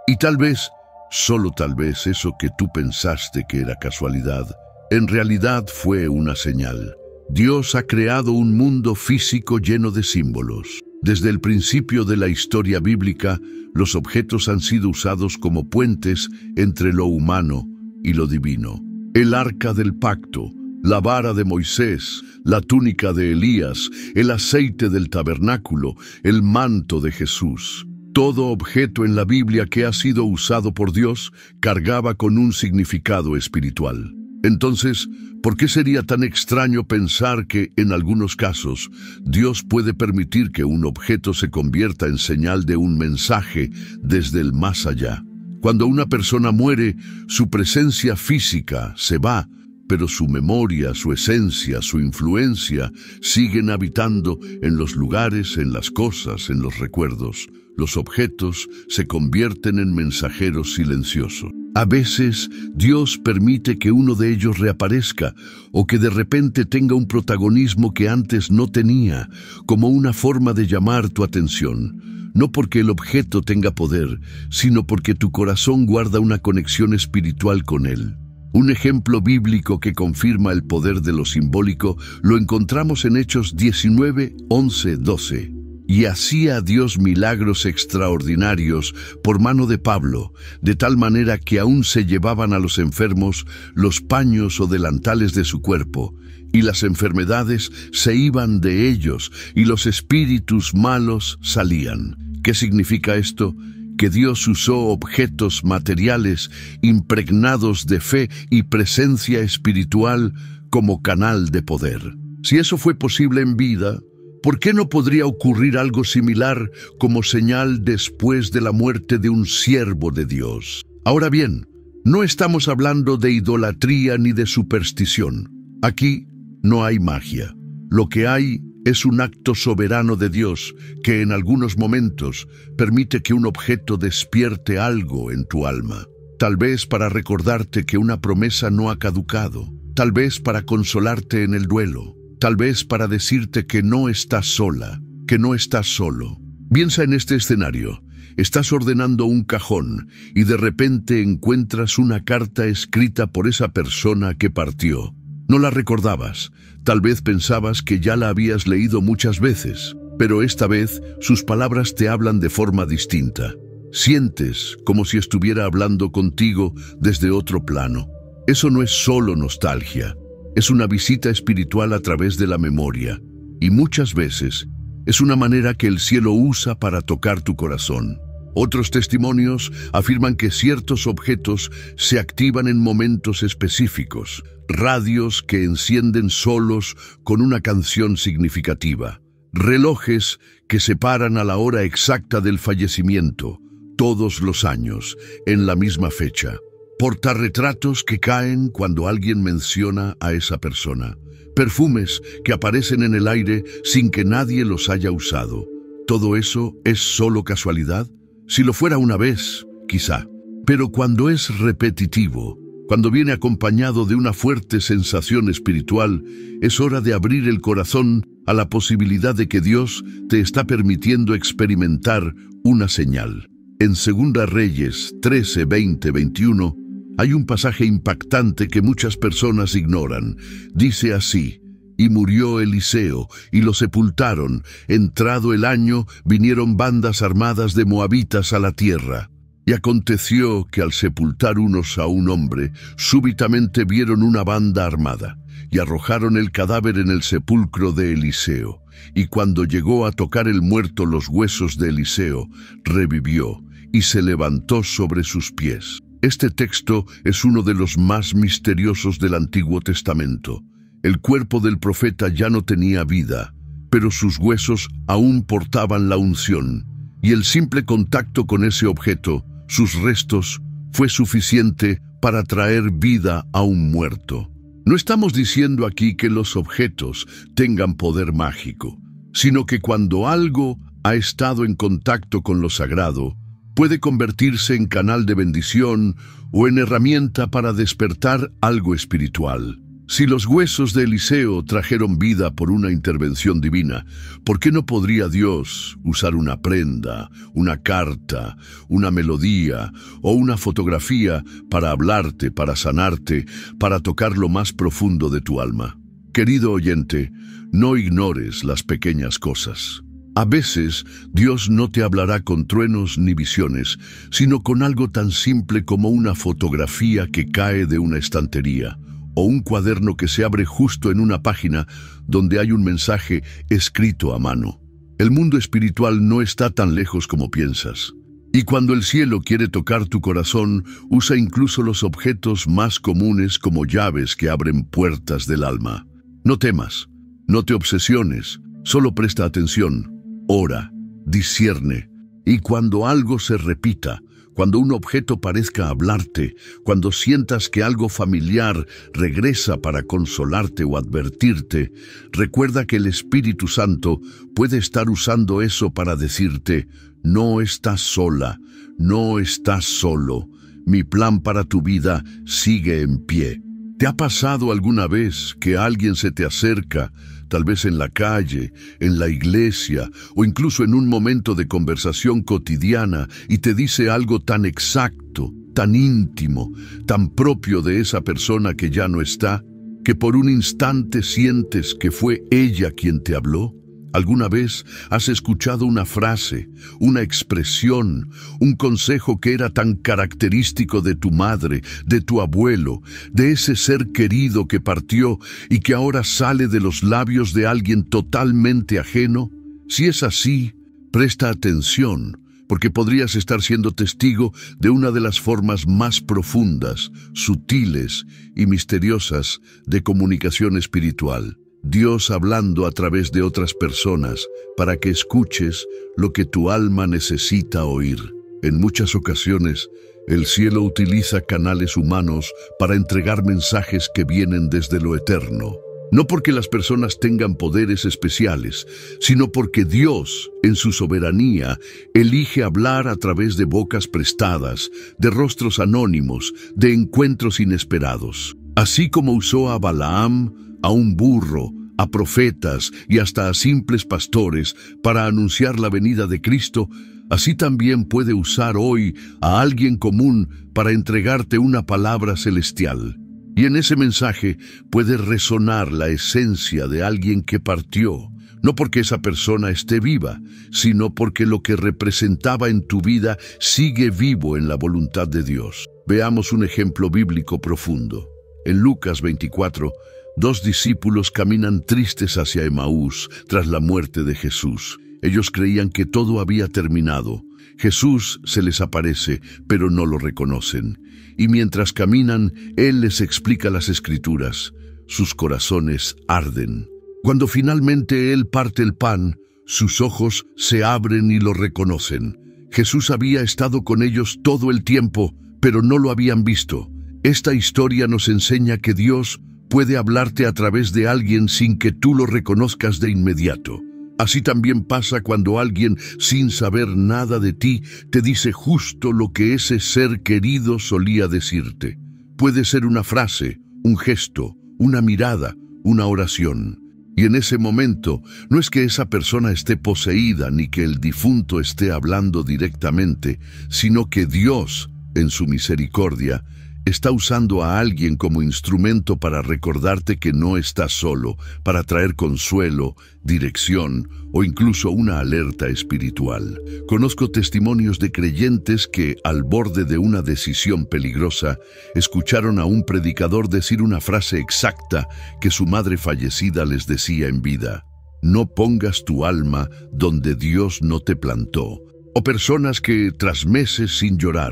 Y tal vez, solo tal vez, eso que tú pensaste que era casualidad, en realidad fue una señal. Dios ha creado un mundo físico lleno de símbolos. Desde el principio de la historia bíblica, los objetos han sido usados como puentes entre lo humano y lo divino. El arca del pacto, la vara de Moisés, la túnica de Elías, el aceite del tabernáculo, el manto de Jesús. Todo objeto en la Biblia que ha sido usado por Dios cargaba con un significado espiritual. Entonces, ¿por qué sería tan extraño pensar que, en algunos casos, Dios puede permitir que un objeto se convierta en señal de un mensaje desde el más allá? Cuando una persona muere, su presencia física se va, pero su memoria, su esencia, su influencia siguen habitando en los lugares, en las cosas, en los recuerdos. Los objetos se convierten en mensajeros silenciosos. A veces, Dios permite que uno de ellos reaparezca o que de repente tenga un protagonismo que antes no tenía, como una forma de llamar tu atención. No porque el objeto tenga poder, sino porque tu corazón guarda una conexión espiritual con él. Un ejemplo bíblico que confirma el poder de lo simbólico lo encontramos en Hechos 19, 11, 12. Y hacía Dios milagros extraordinarios por mano de Pablo, de tal manera que aún se llevaban a los enfermos los paños o delantales de su cuerpo, y las enfermedades se iban de ellos, y los espíritus malos salían. ¿Qué significa esto? Que Dios usó objetos materiales impregnados de fe y presencia espiritual como canal de poder. Si eso fue posible en vida, ¿por qué no podría ocurrir algo similar como señal después de la muerte de un siervo de Dios? Ahora bien, no estamos hablando de idolatría ni de superstición. Aquí no hay magia. Lo que hay es un acto soberano de Dios que en algunos momentos permite que un objeto despierte algo en tu alma. Tal vez para recordarte que una promesa no ha caducado. Tal vez para consolarte en el duelo. Tal vez para decirte que no estás sola, que no estás solo. Piensa en este escenario. Estás ordenando un cajón y de repente encuentras una carta escrita por esa persona que partió. No la recordabas. Tal vez pensabas que ya la habías leído muchas veces, pero esta vez sus palabras te hablan de forma distinta. Sientes como si estuviera hablando contigo desde otro plano. Eso no es solo nostalgia. Es una visita espiritual a través de la memoria, y muchas veces es una manera que el cielo usa para tocar tu corazón. Otros testimonios afirman que ciertos objetos se activan en momentos específicos, radios que encienden solos con una canción significativa, relojes que se paran a la hora exacta del fallecimiento, todos los años, en la misma fecha, portarretratos que caen cuando alguien menciona a esa persona, perfumes que aparecen en el aire sin que nadie los haya usado. ¿Todo eso es solo casualidad? Si lo fuera una vez, quizá. Pero cuando es repetitivo, cuando viene acompañado de una fuerte sensación espiritual, es hora de abrir el corazón a la posibilidad de que Dios te está permitiendo experimentar una señal. En 2 Reyes 13, 20, 21, hay un pasaje impactante que muchas personas ignoran. Dice así: y murió Eliseo, y lo sepultaron. Entrado el año, vinieron bandas armadas de moabitas a la tierra. Y aconteció que al sepultar unos a un hombre, súbitamente vieron una banda armada, y arrojaron el cadáver en el sepulcro de Eliseo. Y cuando llegó a tocar el muerto los huesos de Eliseo, revivió, y se levantó sobre sus pies. Este texto es uno de los más misteriosos del Antiguo Testamento. El cuerpo del profeta ya no tenía vida, pero sus huesos aún portaban la unción, y el simple contacto con ese objeto, sus restos, fue suficiente para traer vida a un muerto. No estamos diciendo aquí que los objetos tengan poder mágico, sino que cuando algo ha estado en contacto con lo sagrado, puede convertirse en canal de bendición o en herramienta para despertar algo espiritual. Si los huesos de Eliseo trajeron vida por una intervención divina, ¿por qué no podría Dios usar una prenda, una carta, una melodía o una fotografía para hablarte, para sanarte, para tocar lo más profundo de tu alma? Querido oyente, no ignores las pequeñas cosas. A veces, Dios no te hablará con truenos ni visiones, sino con algo tan simple como una fotografía que cae de una estantería, o un cuaderno que se abre justo en una página donde hay un mensaje escrito a mano. El mundo espiritual no está tan lejos como piensas. Y cuando el cielo quiere tocar tu corazón, usa incluso los objetos más comunes como llaves que abren puertas del alma. No temas, no te obsesiones, solo presta atención, ora, discierne. Y cuando algo se repita, cuando un objeto parezca hablarte, cuando sientas que algo familiar regresa para consolarte o advertirte, recuerda que el Espíritu Santo puede estar usando eso para decirte: no estás sola, no estás solo, mi plan para tu vida sigue en pie. ¿Te ha pasado alguna vez que alguien se te acerca, tal vez en la calle, en la iglesia o incluso en un momento de conversación cotidiana, y te dice algo tan exacto, tan íntimo, tan propio de esa persona que ya no está, que por un instante sientes que fue ella quien te habló? ¿Alguna vez has escuchado una frase, una expresión, un consejo que era tan característico de tu madre, de tu abuelo, de ese ser querido que partió y que ahora sale de los labios de alguien totalmente ajeno? Si es así, presta atención, porque podrías estar siendo testigo de una de las formas más profundas, sutiles y misteriosas de comunicación espiritual. Dios hablando a través de otras personas para que escuches lo que tu alma necesita oír. En muchas ocasiones, el cielo utiliza canales humanos para entregar mensajes que vienen desde lo eterno. No porque las personas tengan poderes especiales, sino porque Dios, en su soberanía, elige hablar a través de bocas prestadas, de rostros anónimos, de encuentros inesperados. Así como usó a Balaam, a un burro, a profetas y hasta a simples pastores para anunciar la venida de Cristo, así también puede usar hoy a alguien común para entregarte una palabra celestial. Y en ese mensaje puede resonar la esencia de alguien que partió, no porque esa persona esté viva, sino porque lo que representaba en tu vida sigue vivo en la voluntad de Dios. Veamos un ejemplo bíblico profundo. En Lucas 24, 2 discípulos caminan tristes hacia Emaús tras la muerte de Jesús. Ellos creían que todo había terminado. Jesús se les aparece, pero no lo reconocen. Y mientras caminan, Él les explica las Escrituras. Sus corazones arden. Cuando finalmente Él parte el pan, sus ojos se abren y lo reconocen. Jesús había estado con ellos todo el tiempo, pero no lo habían visto. Esta historia nos enseña que Dios puede hablarte a través de alguien sin que tú lo reconozcas de inmediato. Así también pasa cuando alguien, sin saber nada de ti, te dice justo lo que ese ser querido solía decirte. Puede ser una frase, un gesto, una mirada, una oración. Y en ese momento, no es que esa persona esté poseída ni que el difunto esté hablando directamente, sino que Dios, en su misericordia, está usando a alguien como instrumento para recordarte que no estás solo, para traer consuelo, dirección o incluso una alerta espiritual. Conozco testimonios de creyentes que, al borde de una decisión peligrosa, escucharon a un predicador decir una frase exacta que su madre fallecida les decía en vida: no pongas tu alma donde Dios no te plantó. O personas que, tras meses sin llorar,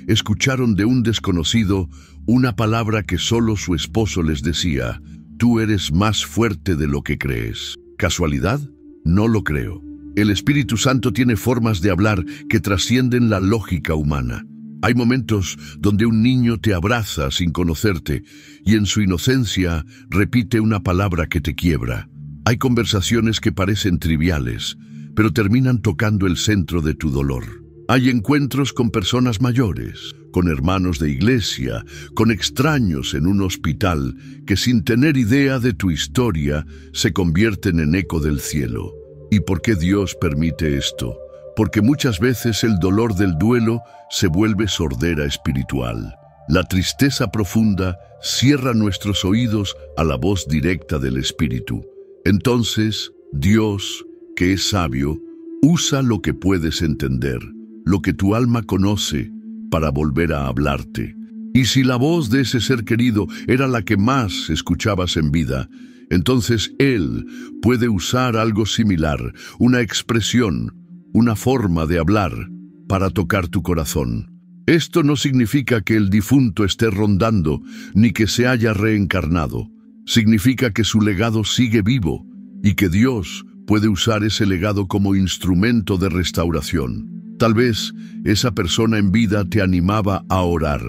escucharon de un desconocido una palabra que solo su esposo les decía: tú eres más fuerte de lo que crees. ¿Casualidad? No lo creo. El Espíritu Santo tiene formas de hablar que trascienden la lógica humana. Hay momentos donde un niño te abraza sin conocerte y en su inocencia repite una palabra que te quiebra. Hay conversaciones que parecen triviales, pero terminan tocando el centro de tu dolor. Hay encuentros con personas mayores, con hermanos de iglesia, con extraños en un hospital que, sin tener idea de tu historia, se convierten en eco del cielo. ¿Y por qué Dios permite esto? Porque muchas veces el dolor del duelo se vuelve sordera espiritual. La tristeza profunda cierra nuestros oídos a la voz directa del Espíritu. Entonces, Dios, que es sabio, usa lo que puedes entender, lo que tu alma conoce, para volver a hablarte. Y si la voz de ese ser querido era la que más escuchabas en vida, entonces Él puede usar algo similar, una expresión, una forma de hablar, para tocar tu corazón. Esto no significa que el difunto esté rondando, ni que se haya reencarnado. Significa que su legado sigue vivo, y que Dios puede usar ese legado como instrumento de restauración. Tal vez esa persona en vida te animaba a orar.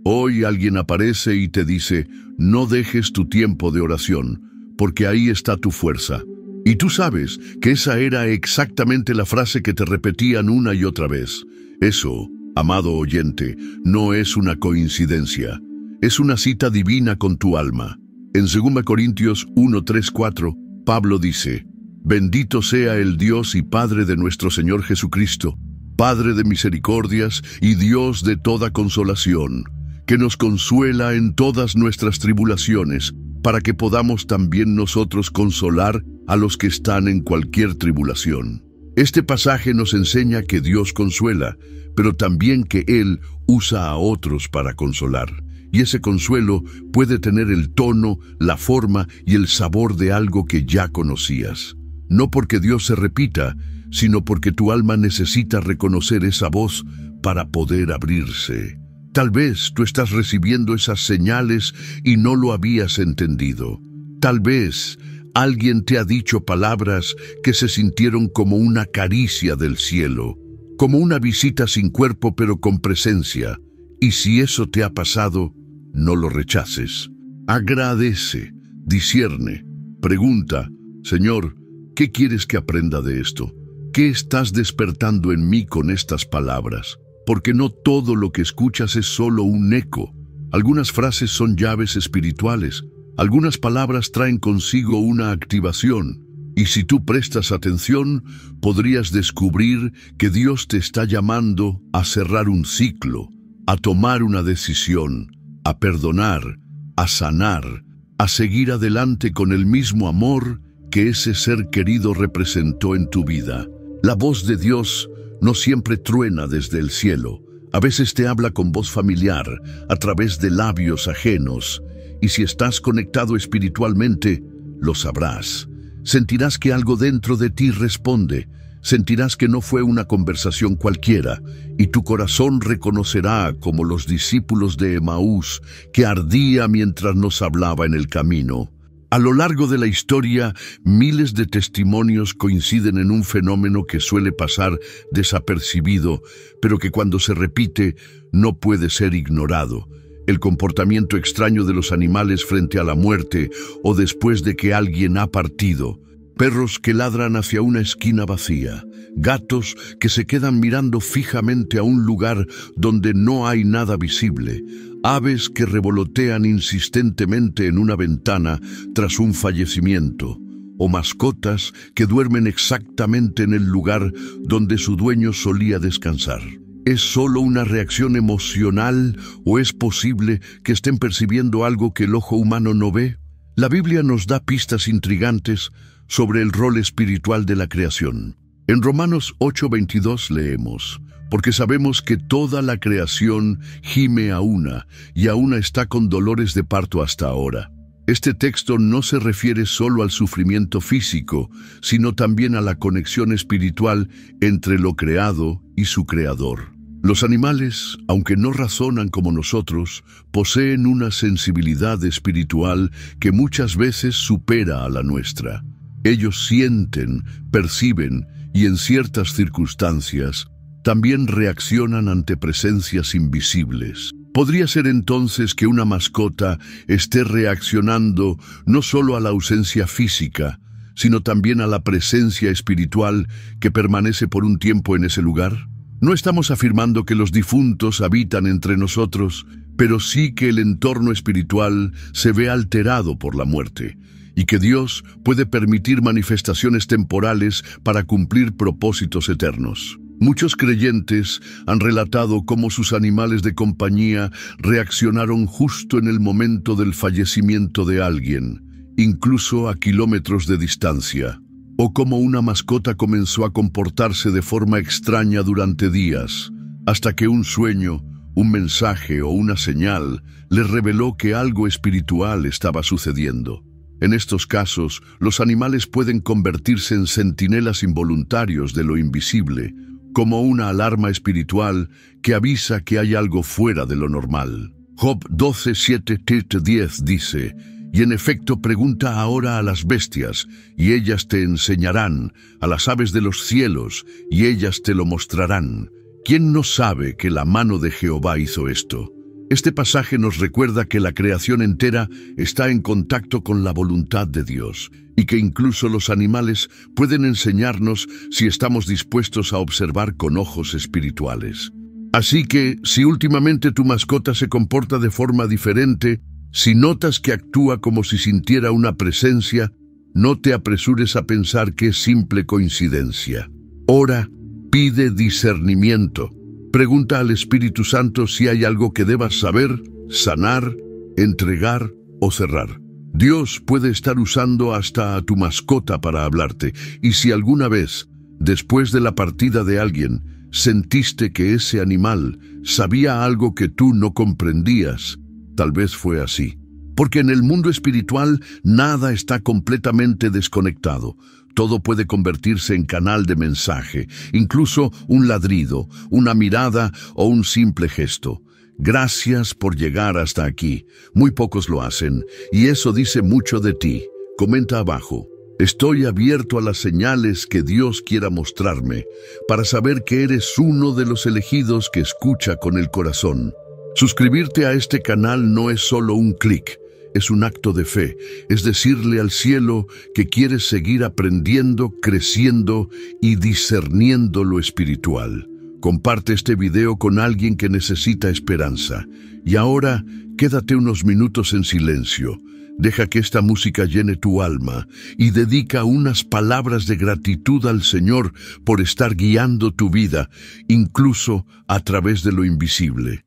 Hoy alguien aparece y te dice: no dejes tu tiempo de oración, porque ahí está tu fuerza. Y tú sabes que esa era exactamente la frase que te repetían una y otra vez. Eso, amado oyente, no es una coincidencia. Es una cita divina con tu alma. En 2 Corintios 1:3-4, Pablo dice: bendito sea el Dios y Padre de nuestro Señor Jesucristo, Padre de misericordias y Dios de toda consolación, que nos consuela en todas nuestras tribulaciones, para que podamos también nosotros consolar a los que están en cualquier tribulación. Este pasaje nos enseña que Dios consuela, pero también que Él usa a otros para consolar. Y ese consuelo puede tener el tono, la forma y el sabor de algo que ya conocías. No porque Dios se repita, sino porque tu alma necesita reconocer esa voz para poder abrirse. Tal vez tú estás recibiendo esas señales y no lo habías entendido. Tal vez alguien te ha dicho palabras que se sintieron como una caricia del cielo, como una visita sin cuerpo pero con presencia. Y si eso te ha pasado, no lo rechaces. Agradece, discierne, pregunta: Señor, ¿qué quieres que aprenda de esto? ¿Qué estás despertando en mí con estas palabras? Porque no todo lo que escuchas es solo un eco. Algunas frases son llaves espirituales. Algunas palabras traen consigo una activación. Y si tú prestas atención, podrías descubrir que Dios te está llamando a cerrar un ciclo, a tomar una decisión, a perdonar, a sanar, a seguir adelante con el mismo amor que ese ser querido representó en tu vida. La voz de Dios no siempre truena desde el cielo. A veces te habla con voz familiar, a través de labios ajenos. Y si estás conectado espiritualmente, lo sabrás. Sentirás que algo dentro de ti responde. sentirás que no fue una conversación cualquiera, y tu corazón reconocerá, como los discípulos de Emaús, que ardía mientras nos hablaba en el camino. A lo largo de la historia, miles de testimonios coinciden en un fenómeno que suele pasar desapercibido, pero que cuando se repite no puede ser ignorado: el comportamiento extraño de los animales frente a la muerte o después de que alguien ha partido. Perros que ladran hacia una esquina vacía, gatos que se quedan mirando fijamente a un lugar donde no hay nada visible, aves que revolotean insistentemente en una ventana tras un fallecimiento, o mascotas que duermen exactamente en el lugar donde su dueño solía descansar. ¿Es solo una reacción emocional o es posible que estén percibiendo algo que el ojo humano no ve? La Biblia nos da pistas intrigantes sobre el rol espiritual de la creación. En Romanos 8:22 leemos: porque sabemos que toda la creación gime a una, y a una está con dolores de parto hasta ahora. Este texto no se refiere solo al sufrimiento físico, sino también a la conexión espiritual entre lo creado y su creador. Los animales, aunque no razonan como nosotros, poseen una sensibilidad espiritual que muchas veces supera a la nuestra. Ellos sienten, perciben y en ciertas circunstancias también reaccionan ante presencias invisibles. Podría ser entonces que una mascota esté reaccionando no solo a la ausencia física, sino también a la presencia espiritual que permanece por un tiempo en ese lugar. No estamos afirmando que los difuntos habitan entre nosotros, pero sí que el entorno espiritual se ve alterado por la muerte, y que Dios puede permitir manifestaciones temporales para cumplir propósitos eternos. Muchos creyentes han relatado cómo sus animales de compañía reaccionaron justo en el momento del fallecimiento de alguien, incluso a kilómetros de distancia, o cómo una mascota comenzó a comportarse de forma extraña durante días, hasta que un sueño, un mensaje o una señal les reveló que algo espiritual estaba sucediendo. En estos casos, los animales pueden convertirse en centinelas involuntarios de lo invisible, como una alarma espiritual que avisa que hay algo fuera de lo normal. Job 12:7-10 dice: y en efecto pregunta ahora a las bestias, y ellas te enseñarán, a las aves de los cielos, y ellas te lo mostrarán. ¿Quién no sabe que la mano de Jehová hizo esto? Este pasaje nos recuerda que la creación entera está en contacto con la voluntad de Dios, y que incluso los animales pueden enseñarnos si estamos dispuestos a observar con ojos espirituales. Así que, si últimamente tu mascota se comporta de forma diferente, si notas que actúa como si sintiera una presencia, no te apresures a pensar que es simple coincidencia. Ora, pide discernimiento. Pregunta al Espíritu Santo si hay algo que debas saber, sanar, entregar o cerrar. Dios puede estar usando hasta a tu mascota para hablarte, y si alguna vez, después de la partida de alguien, sentiste que ese animal sabía algo que tú no comprendías, tal vez fue así. Porque en el mundo espiritual nada está completamente desconectado. Todo puede convertirse en canal de mensaje, incluso un ladrido, una mirada o un simple gesto. Gracias por llegar hasta aquí. Muy pocos lo hacen, y eso dice mucho de ti. Comenta abajo: estoy abierto a las señales que Dios quiera mostrarme, para saber que eres uno de los elegidos que escucha con el corazón. Suscribirte a este canal no es solo un clic. Es un acto de fe, es decirle al cielo que quieres seguir aprendiendo, creciendo y discerniendo lo espiritual. Comparte este video con alguien que necesita esperanza. Y ahora, quédate unos minutos en silencio. Deja que esta música llene tu alma y dedica unas palabras de gratitud al Señor por estar guiando tu vida, incluso a través de lo invisible.